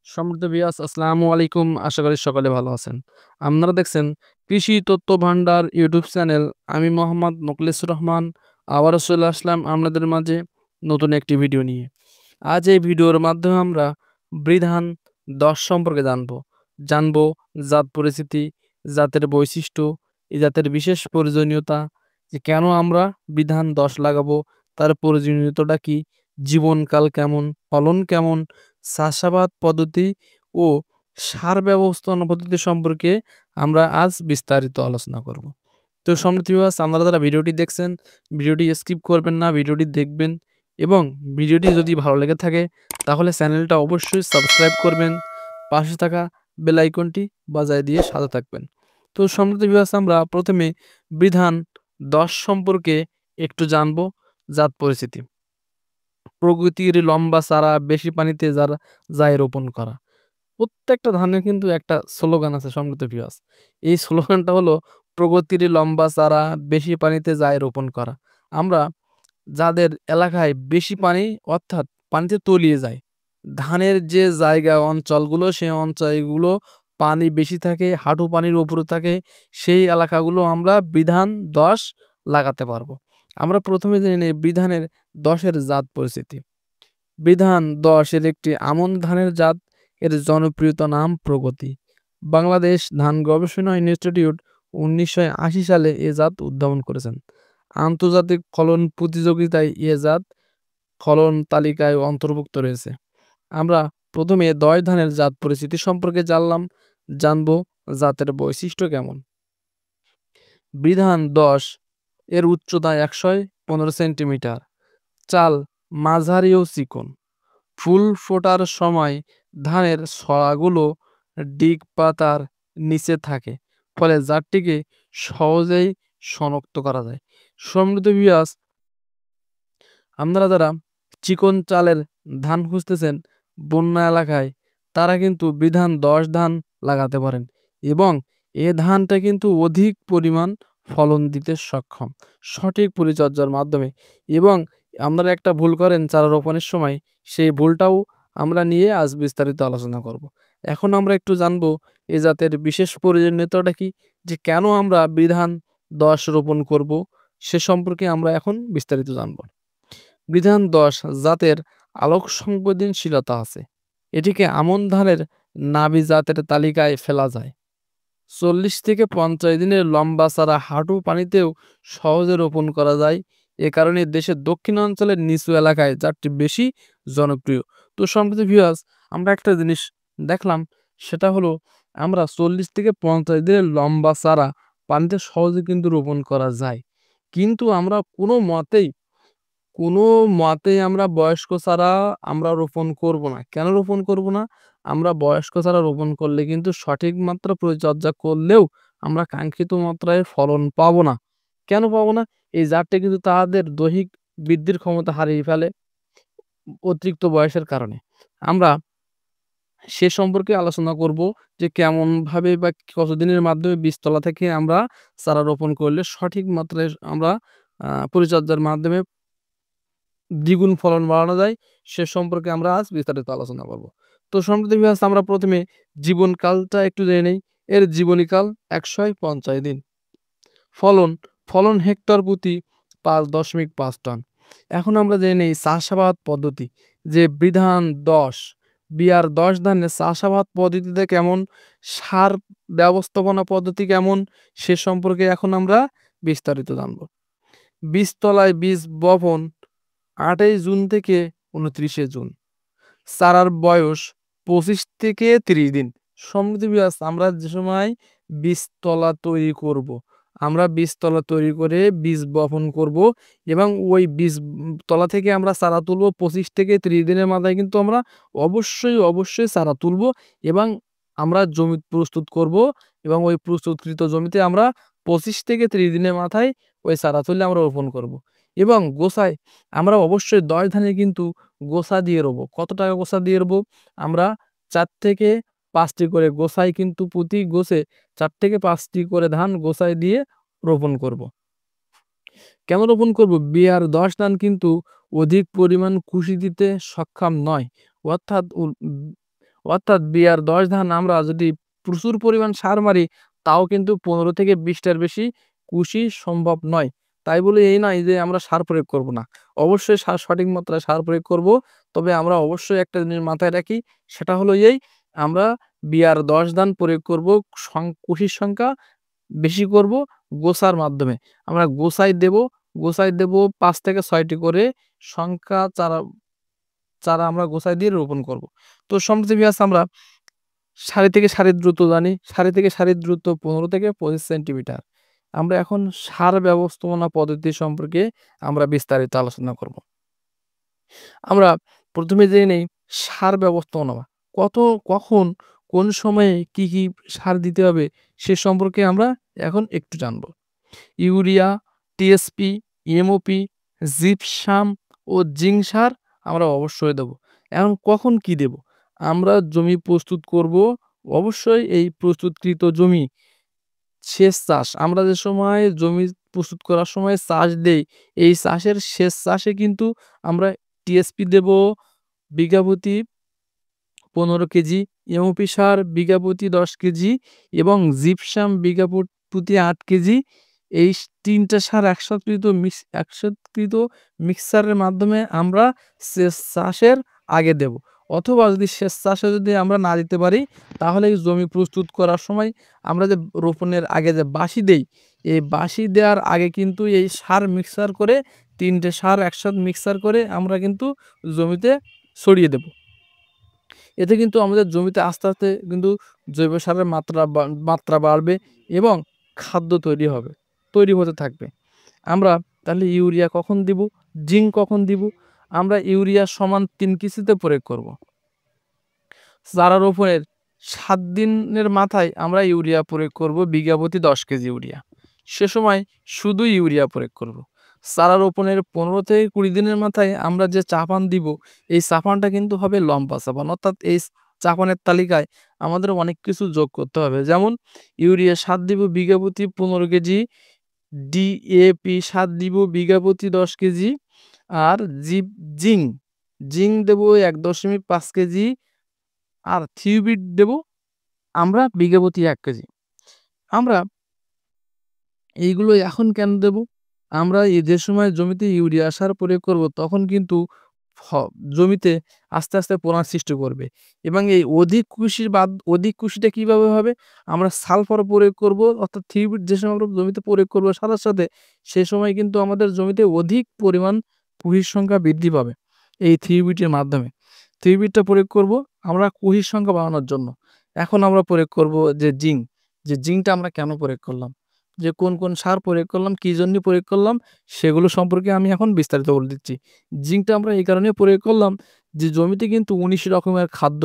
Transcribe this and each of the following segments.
সম্মানিত ভিউয়ার্স আসসালামু আলাইকুম। আশা করি সকলে ভালো আছেন। আপনারা দেখছেন কৃষি তথ্য ভান্ডার ইউটিউব চ্যানেল। আমি মোহাম্মদ মোখলেসুর রহমান আবারও চলে আসলাম আপনাদের মাঝে নতুন একটি ভিডিও নিয়ে। আজ এই ভিডিওর মাধ্যমে আমরা বৃধান ১০ সম্পর্কে জানবো জাত পরিচিতি, জাতের বৈশিষ্ট্য, এই জাতের বিশেষ প্রয়োজনীয়তা, যে কেন আমরা বিধান ১০ লাগাবো, তার প্রয়োজনীয়তাটা কি, জীবনকাল কেমন, ফলন কেমন, চাষাবাদ পদ্ধতি ও সার ব্যবস্থাপনা পদ্ধতি সম্পর্কে আমরা আজ বিস্তারিত আলোচনা করব। তো সম্মানিত ভিউয়ার্স, আপনারা যারা ভিডিওটি দেখছেন, ভিডিওটি স্কিপ করবেন না, ভিডিওটি দেখবেন এবং ভিডিওটি যদি ভালো লেগে থাকে তাহলে চ্যানেলটা অবশ্যই সাবস্ক্রাইব করবেন। পাশে থাকা বেল আইকনটি বাজায় দিয়ে সাথে থাকবেন। তো সম্মানিত ভিউয়ার্স, আমরা প্রথমে বিধান ১০ সম্পর্কে একটু জানবো। জাত পরিচিতি: প্রকৃতির লম্বা চারা বেশি পানিতে যায় রোপণ করা। প্রত্যেকটা ধানের কিন্তু একটা স্লোগান আছে সম্মানিত ভিউয়ার্স। এই স্লোগানটা হলো প্রগতির লম্বা চারা বেশি পানিতে যায় রোপণ করা। আমরা যাদের এলাকায় বেশি পানি, অর্থাৎ পানিতে তলিয়ে যায়, ধানের যে জায়গা অঞ্চলগুলো, সেই অঞ্চলগুলো পানি বেশি থাকে, হাঁটু পানির উপরে থাকে, সেই এলাকাগুলো আমরা বিধান ১০ লাগাতে পারবো। আমরা প্রথমে জেনে নেই বিধানের ১০ এর জাত পরিচিতি। বিধান ১০ এর একটি আমন ধানের জাত। এর জনপ্রিয়তা নাম প্রগতি। বাংলাদেশ ধান গবেষণা ইনস্টিটিউট ১৯৮০ সালে এ জাত উদ্ভাবন করেছেন। আন্তর্জাতিক ফলন প্রতিযোগিতায় এ জাত ফলন তালিকায় অন্তর্ভুক্ত রয়েছে। আমরা প্রথমে ১০ ধানের জাত পরিচিতি সম্পর্কে জানবো জাতের বৈশিষ্ট্য কেমন। বিধান ১০ এর উচ্চতা ১১৫ সেন্টিমিটার। চাল মাঝারি ও চিকন। ফুল ফোটার সময় ধানের ছড়াগুলো ডিগ পাতার নিচে থাকে, ফলে জাতটিকে সহজেই শনাক্ত করা যায়। সম্মানিত ভিউয়ার্স, আপনারা যারা চিকন চালের ধান খুঁজতেছেন বন্যা এলাকায়, তারা কিন্তু বিধান ১০ ধান লাগাতে পারেন এবং এ ধানটা কিন্তু অধিক পরিমাণ ফলন দিতে সক্ষম সঠিক পরিচর্যার মাধ্যমে। এবং আপনারা একটা ভুল করেন চারা রোপণের সময়, সেই ভুলটাও আমরা নিয়ে আজ বিস্তারিত আলোচনা করব। এখন আমরা একটু জানবো এ জাতের বিশেষ প্রয়োজনীয়তাটা কি, যে কেন আমরা বিধান ১০ রোপণ করব, সে সম্পর্কে আমরা এখন বিস্তারিত জানব। বিধান ১০ জাতের আলোক সংবেদনশীলতা আছে। এটিকে আমন ধানের নাবি জাতের তালিকায় ফেলা যায়। ৪০ থেকে ৫০ দিনের লম্বা চারা হাঁটু পানিতেও সহজে রোপণ করা যায়। এ কারণে দেশের দক্ষিণাঞ্চলের নিচু এলাকায় জাতটি বেশি জনপ্রিয়। তো সম্প্রতি ভিউয়ার্স, আমরা একটা জিনিস দেখলাম, সেটা হলো আমরা ৪০ থেকে ৫০ দিনের লম্বা চারা পানিতে সহজে কিন্তু রোপণ করা যায়। কিন্তু আমরা কোনো মতেই আমরা বয়স্ক চারা আমরা রোপণ করব না। কেন রোপণ করব না? আমরা বয়স্ক চারা রোপণ করলে কিন্তু সঠিক মাত্রা পরিচর্যা করলেও আমরা কাঙ্ক্ষিত মাত্রায় ফলন পাবো না। কেন পাবো না? এই জাতটা কিন্তু তাদের দৈহিক বৃদ্ধির ক্ষমতা হারিয়ে ফেলে অতিরিক্ত বয়সের কারণে। আমরা সে সম্পর্কে আলোচনা করব, যে কেমনভাবে বা কতদিনের মাধ্যমে বীজতলা থেকে আমরা চারা রোপণ করলে সঠিক মাত্রায় আমরা পরিচর্যার মাধ্যমে দ্বিগুণ ফলন বাড়ানো যায়, সে সম্পর্কে আমরা আজ বিস্তারিত আলোচনা করব। তো সম্প্রতি ভিউয়ার্স, আমরা প্রথমে জীবনকালটা একটু জেনে নেই। এর জীবনীকাল ১৫০ দিন। ফলন, ফলন হেক্টর প্রতি ৫.৫ টন। এখন আমরা জেনে নেই চাষাবাদ পদ্ধতি, যে বিধান ১০ বিআর ১০ ধানের চাষাবাদ পদ্ধতিতে কেমন, সার ব্যবস্থাপনা পদ্ধতি কেমন, সে সম্পর্কে এখন আমরা বিস্তারিত জানব। বীজতলায় বীজ বপন ৮ই জুন থেকে ২৯শে জুন। চারার বয়স ২৫ থেকে ৩০ দিন। সম্প্রতি ভিউয়ার্স, আমরা যে সময় বীজতলা তৈরি করব, আমরা বীজতলা তৈরি করে বীজ বপন করব এবং ওই তলা থেকে আমরা চারা তুলব ২৫ থেকে ৩০ দিনের মাথায় কিন্তু আমরা অবশ্যই চারা তুলব এবং আমরা জমি প্রস্তুত করব এবং ওই প্রস্তুতকৃত জমিতে আমরা ২৫ থেকে ৩০ দিনের মাথায় ওই চারা তুলে আমরা রোপণ করব এবং গোছায় আমরা অবশ্যই ১০ ধানে কিন্তু গোছা দিয়ে রোবো। কত টাকা গোছা দিয়ে রোবো? আমরা ৪ থেকে ৫টি করে গোছায় কিন্তু প্রতি গোছে ৪ থেকে ৫টি করে ধান গোছায় দিয়ে রোপণ করব। কেন রোপণ করব? বিআর ১০ ধান কিন্তু অধিক পরিমাণ কুশি দিতে সক্ষম নয়। অর্থাৎ অর্থাৎ বিয়ার ১০ ধান আমরা যদি প্রচুর পরিমাণ সার মারি তাও কিন্তু ১৫ থেকে ২০ টার বেশি কুশি সম্ভব নয়। তাই বলে এই নয় যে আমরা সার প্রয়োগ করব না। অবশ্যই সঠিক মাত্রায় সার প্রয়োগ করব। তবে আমরা অবশ্যই একটা জিনিস মাথায় রাখি, সেটা হলো এই, আমরা বিয়ার ১০ ধান প্রয়োগ করব, কুশির সংখ্যা বেশি করব গোছার মাধ্যমে। আমরা গোছায় দেব ৫ থেকে ৬ টি করে সংখ্যা চারা চারা আমরা গোছায় দিয়ে রোপণ করব। তো সম্প্রতি ভিউয়ার্স আমরা সারি থেকে সারির দূরত্ব জানি। সারি থেকে সারির দূরত্ব ১৫ থেকে ২৫ সেন্টিমিটার। আমরা এখন সার ব্যবস্থাপনা পদ্ধতি সম্পর্কে আমরা বিস্তারিত আলোচনা করব। আমরা ১ম এ জেনে নেই সার ব্যবস্থাপনা। কত, কখন, কোন সময়ে কি সার দিতে হবে সে সম্পর্কে আমরা এখন একটু জানব। ইউরিয়া, টিএসপি, এমওপি, জিপসাম ও জিংক সার আমরা অবশ্যই দেব। এখন কখন কি দেব? আমরা জমি প্রস্তুত করব, অবশ্যই এই প্রস্তুতকৃত জমি সেচ চাষ, আমরা যে সময় জমি প্রস্তুত করার সময় চাষ দেই, এই চাষের শেষ চাষে কিন্তু আমরা টিএসপি দেব বিঘা প্রতি ১৫ কেজি, এমওপি সার বিঘা প্রতি ১০ কেজি এবং জিপসাম বিঘা প্রতি ৮ কেজি। এই ৩ টা সার একসাথকৃত মিক্সারের মাধ্যমে আমরা সেচ চাষের আগে দেব। অথবা যদি সেচ চাষে যদি আমরা না দিতে পারি, তাহলে এই জমি প্রস্তুত করার সময় আমরা যে রোপণের আগে যে বাসি দেই, এই বাসি দেওয়ার আগে কিন্তু এই সার মিক্সার করে ৩ টে সার একসাথে মিক্সার করে আমরা কিন্তু জমিতে ছড়িয়ে দেব। এতে কিন্তু আমাদের জমিতে আস্তে কিন্তু জৈব সারের মাত্রা বাড়বে এবং খাদ্য তৈরি হতে থাকবে। আমরা তাহলে ইউরিয়া কখন দিব? জিংক কখন দিব? আমরা ইউরিয়া সমান ৩ কিস্তিতে প্রয়োগ করব। চারা রোপণের ৭ দিনের মাথায় আমরা ইউরিয়া প্রয়োগ করব বিঘা প্রতি ১০ কেজি ইউরিয়া। সে সময় শুধু ইউরিয়া প্রয়োগ করব। চারা রোপণের ১৫ থেকে ২০ দিনের মাথায় আমরা যে চাপান দিব, এই চাপানটা কিন্তু হবে লম্বা চাপান। অর্থাৎ এই চাপানের তালিকায় আমাদের অনেক কিছু যোগ করতে হবে। যেমন ইউরিয়া ৭ দিব বিঘা প্রতি ১৫ কেজি, ডিএপি ৭ দিব বিঘা প্রতি ১০ কেজি, আর জিংক দেব ১.৫ কেজি, আর থিওবিট দেব আমরা বিঘা প্রতি ১ কেজি। আমরা এইগুলো এখন কেন দেব? আমরা যে সময় জমিতে ইউরিয়া সার প্রয়োগ করব তখন কিন্তু ফ জমিতে আস্তে পোনার সৃষ্টি করবে এবং এই অধিক কুশিটা কিভাবে হবে? আমরা সালফার প্রয়োগ করব, অর্থাৎ থিওবিট যে সময় আমরা জমিতে প্রয়োগ করব সাথে সে সময় কিন্তু আমাদের জমিতে অধিক পরিমাণ কুশির সংখ্যা বৃদ্ধি পাবে এই থিওবিটের মাধ্যমে। থিওবিটটা প্রয়োগ করব আমরা কুশির সংখ্যা বাড়ানোর জন্য। এখন আমরা প্রয়োগ করব যে জিংকটা আমরা কেন প্রয়োগ করলাম? যে কোন সার প্রয়োগ করলাম, কি জন্য প্রয়োগ করলাম, সেগুলো সম্পর্কে আমি এখন বিস্তারিত বলে দিচ্ছি। জিংকটা আমরা এই কারণে প্রয়োগ করলাম যে জমিতে কিন্তু ১৯ রকমের খাদ্য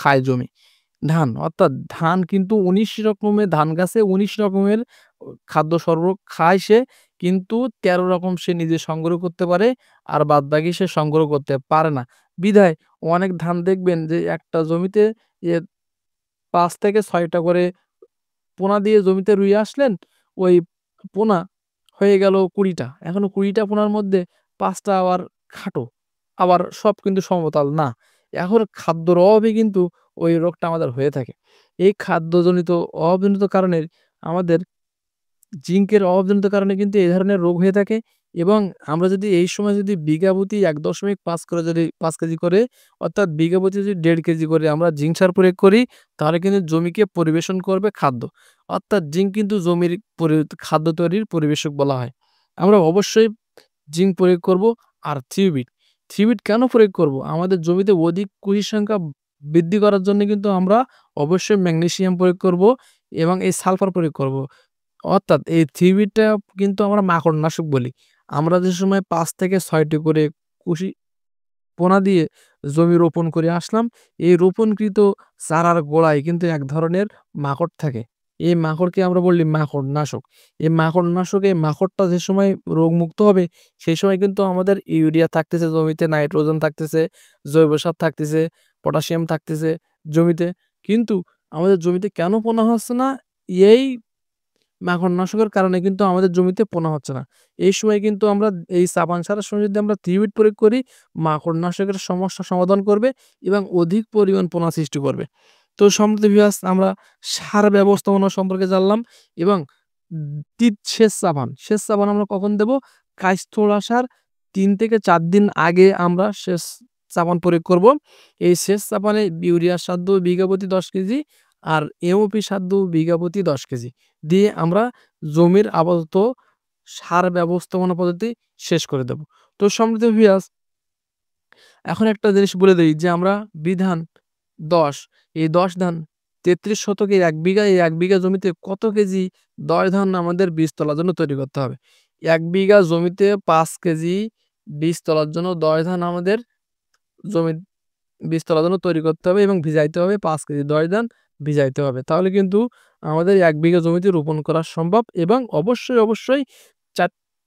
খায় জমি। ধান, অর্থাৎ ধান কিন্তু ১৯ রকমের, ধান গাছে ১৯ রকমের খাদ্য খায় সে, কিন্তু ১৩ রকম সে নিজে সংগ্রহ করতে পারে আর বাদবাকি সে সংগ্রহ করতে পারে না। বিধায় অনেক ধান দেখবেন যে একটা জমিতে এ ৫ থেকে ৬ টা করে পোনা দিয়ে জমিতে রুইয়ে আসলেন, ওই পোনা হয়ে গেল ২০ টা। এখন ২০ টা পোনার মধ্যে ৫ টা আবার খাটো, আবার সব কিন্তু সমতল না। এখন খাদ্যর অভাবে কিন্তু ওই রোগটা আমাদের হয়ে থাকে। এই খাদ্যজনিত অভাবজনিত কারণে আমাদের জিংকের অভাবজনিত কারণে কিন্তু এই ধরনের রোগ হয়ে থাকে এবং আমরা যদি এই সময় যদি বিঘা প্রতি ১.৫ করে যদি ৫ কেজি করে, অর্থাৎ বিঘা প্রতি যদি ১.৫ কেজি করে আমরা জিংক সার প্রয়োগ করি, তাহলে কিন্তু জমিকে পরিবেশন করবে খাদ্য। অর্থাৎ জিংক কিন্তু জমির খাদ্য তৈরির পরিবেশক বলা হয়। আমরা অবশ্যই জিংক প্রয়োগ করব। আর থিওবিট কেন প্রয়োগ করব? আমাদের জমিতে অধিক কুশির সংখ্যা বৃদ্ধি করার জন্য কিন্তু আমরা অবশ্যই ম্যাগনেসিয়াম প্রয়োগ করব এবং এই সালফার প্রয়োগ করব। অর্থাৎ এই থিওবিটটা কিন্তু আমরা মাকড়নাশক বলি। আমরা যে সময় ৫ থেকে ৬ টি করে কুশি পোনা দিয়ে জমি রোপণ করে আসলাম, এই রোপণকৃত চারার গোড়ায় কিন্তু এক ধরনের মাকড় থাকে। এই মাকড়কে আমরা বলি মাকড়নাশক। এই মাকড়টা যে সময় রোগমুক্ত হবে, সেই সময় কিন্তু আমাদের ইউরিয়া থাকতেছে জমিতে, নাইট্রোজেন থাকতেছে, জৈব সার থাকতেছে, পটাশিয়াম থাকতেছে জমিতে। কিন্তু আমাদের জমিতে কেন পোনা হচ্ছে না? এই মাকড়নাশকের কারণে কিন্তু আমাদের জমিতে পোনা হচ্ছে না। এই সময় কিন্তু আমরা এই সাবান সারের সময় যদি আমরা থ্রিবিট প্রয়োগ করি, মাকড়নাশকের সমস্যা সমাধান করবে এবং অধিক পরিমাণ পোনা সৃষ্টি করবে। তো সম্প্রতি ভিউয়ার্স আমরা সার ব্যবস্থাপনা সম্পর্কে জানলাম এবং সেচ সাবান আমরা কখন দেব? কাইস্থলা সার ৩ থেকে ৪ দিন আগে আমরা সেচ সাবান প্রয়োগ করব। এই সেচ সাবানে ইউরিয়ার সার দেব বিঘা প্রতি ১০ কেজি আর এমওপি সার দেব বিঘা প্রতি ১০ কেজি। দিয়ে আমরা জমির আপাতত সার ব্যবস্থাপনা পদ্ধতি শেষ করে দেব। তো সম্মানিত ভিউয়ার্স এখন একটা জিনিস বলে দেই যে আমরা বিধান ১০ এই ১০ ধান ৩৩ শতকে ১ বিঘা এই ১ বিঘা জমিতে কত কেজি ১০ ধান আমাদের বীজ তলার জন্য তৈরি করতে হবে। ১ বিঘা জমিতে ৫ কেজি বীজ তলার জন্য ১০ ধান আমাদের জমি বীজ তলার জন্য তৈরি করতে হবে এবং ভিজাইতে হবে ৫ কেজি ১০ ধান ভিজাইতে হবে। তাহলে কিন্তু আমাদের ১ বিঘা জমিতে রোপণ করা সম্ভব এবং অবশ্যই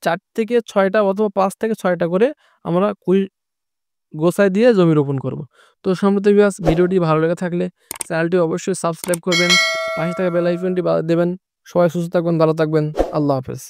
৪ থেকে ৬ টা অথবা ৫ থেকে ৬ টা করে আমরা গোছায় দিয়ে জমি রোপণ করব। তো সম্মানিত ভিউয়ার্স ভিডিওটি ভালো লেগে থাকলে চ্যানেলটি অবশ্যই সাবস্ক্রাইব করবেন, পাশে থাকা বেল আইকনটি দেবেন। সবাই সুস্থ থাকবেন, ভালো থাকবেন। আল্লাহ হাফেজ।